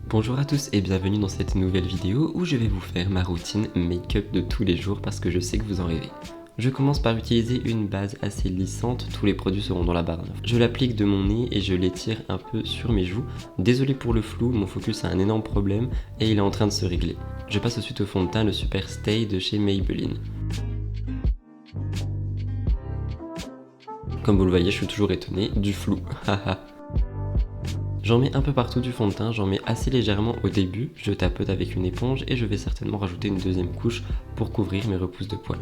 Bonjour à tous et bienvenue dans cette nouvelle vidéo où je vais vous faire ma routine make-up de tous les jours parce que je sais que vous en rêvez. Je commence par utiliser une base assez lissante, tous les produits seront dans la barre d'infos. Je l'applique de mon nez et je l'étire un peu sur mes joues. Désolé pour le flou, mon focus a un énorme problème et il est en train de se régler. Je passe ensuite au fond de teint, le Super Stay de chez Maybelline. Comme vous le voyez, je suis toujours étonné du flou, haha. J'en mets un peu partout du fond de teint, j'en mets assez légèrement au début, je tapote avec une éponge et je vais certainement rajouter une deuxième couche pour couvrir mes repousses de poils.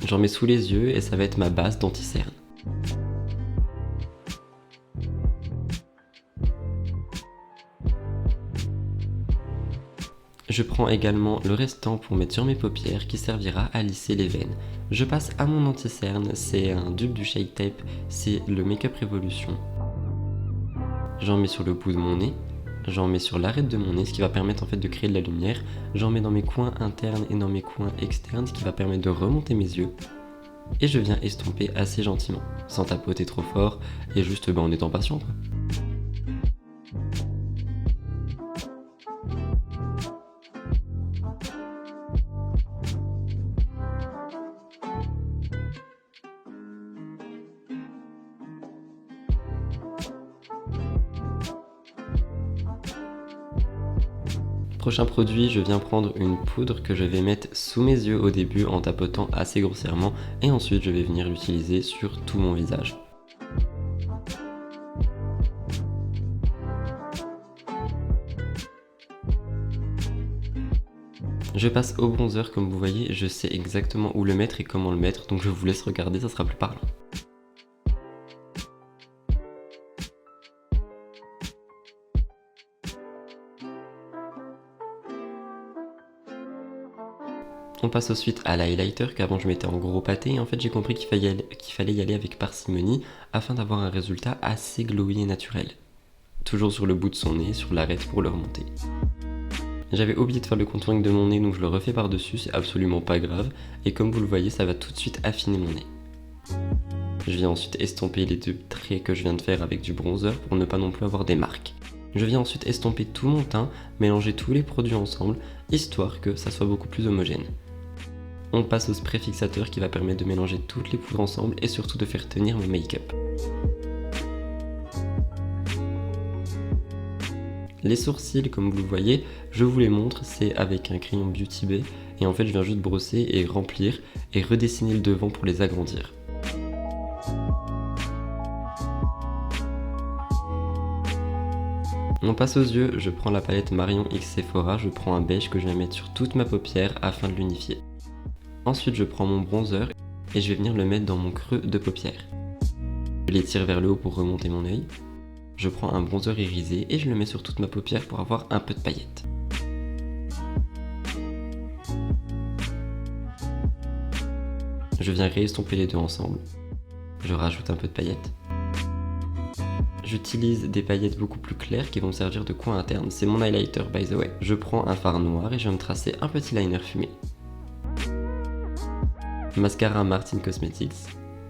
J'en mets sous les yeux et ça va être ma base d'anti-cerne. Je prends également le restant pour mettre sur mes paupières qui servira à lisser les veines. Je passe à mon anti-cerne, c'est un dupe du Shake Tape, c'est le Make-up Revolution. J'en mets sur le bout de mon nez, j'en mets sur l'arête de mon nez, ce qui va permettre en fait de créer de la lumière. J'en mets dans mes coins internes et dans mes coins externes, ce qui va permettre de remonter mes yeux. Et je viens estomper assez gentiment, sans tapoter trop fort et juste en étant patient quoi. Prochain produit, je viens prendre une poudre que je vais mettre sous mes yeux au début en tapotant assez grossièrement et ensuite je vais venir l'utiliser sur tout mon visage. Je passe au bronzer comme vous voyez, je sais exactement où le mettre et comment le mettre donc je vous laisse regarder, ça sera plus parlant. On passe ensuite à l'highlighter qu'avant je mettais en gros pâté et en fait j'ai compris qu'il fallait y aller avec parcimonie afin d'avoir un résultat assez glowy et naturel. Toujours sur le bout de son nez, sur l'arête pour le remonter. J'avais oublié de faire le contouring de mon nez donc je le refais par dessus, c'est absolument pas grave et comme vous le voyez ça va tout de suite affiner mon nez. Je viens ensuite estomper les deux traits que je viens de faire avec du bronzer pour ne pas non plus avoir des marques. Je viens ensuite estomper tout mon teint, mélanger tous les produits ensemble histoire que ça soit beaucoup plus homogène. On passe au spray fixateur qui va permettre de mélanger toutes les poudres ensemble et surtout de faire tenir mon make-up. Les sourcils, comme vous le voyez, je vous les montre, c'est avec un crayon Beauty Bay et en fait je viens juste brosser et remplir et redessiner le devant pour les agrandir. On passe aux yeux, je prends la palette Marion X Sephora, je prends un beige que je vais mettre sur toute ma paupière afin de l'unifier. Ensuite je prends mon bronzer et je vais venir le mettre dans mon creux de paupière. Je l'étire vers le haut pour remonter mon œil. Je prends un bronzer irisé et je le mets sur toute ma paupière pour avoir un peu de paillettes. Je viens réestomper les deux ensemble. Je rajoute un peu de paillettes. J'utilise des paillettes beaucoup plus claires qui vont me servir de coin interne. C'est mon highlighter by the way. Je prends un fard noir et je viens me tracer un petit liner fumé. Mascara Martin Cosmetics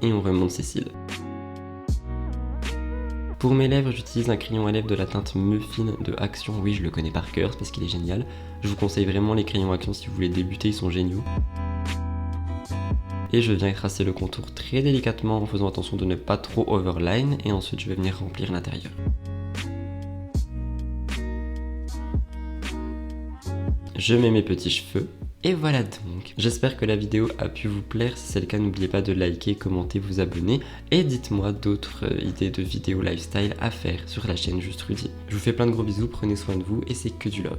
et on remonte ses cils. Pour mes lèvres, j'utilise un crayon à lèvres de la teinte Muffin de Action. Oui, je le connais par cœur parce qu'il est génial. Je vous conseille vraiment les crayons Action si vous voulez débuter, ils sont géniaux. Et je viens tracer le contour très délicatement en faisant attention de ne pas trop overline et ensuite je vais venir remplir l'intérieur. Je mets mes petits cheveux. Et voilà donc, j'espère que la vidéo a pu vous plaire, si c'est le cas n'oubliez pas de liker, commenter, vous abonner et dites-moi d'autres idées de vidéos lifestyle à faire sur la chaîne Juste Rudy. Je vous fais plein de gros bisous, prenez soin de vous et c'est que du love.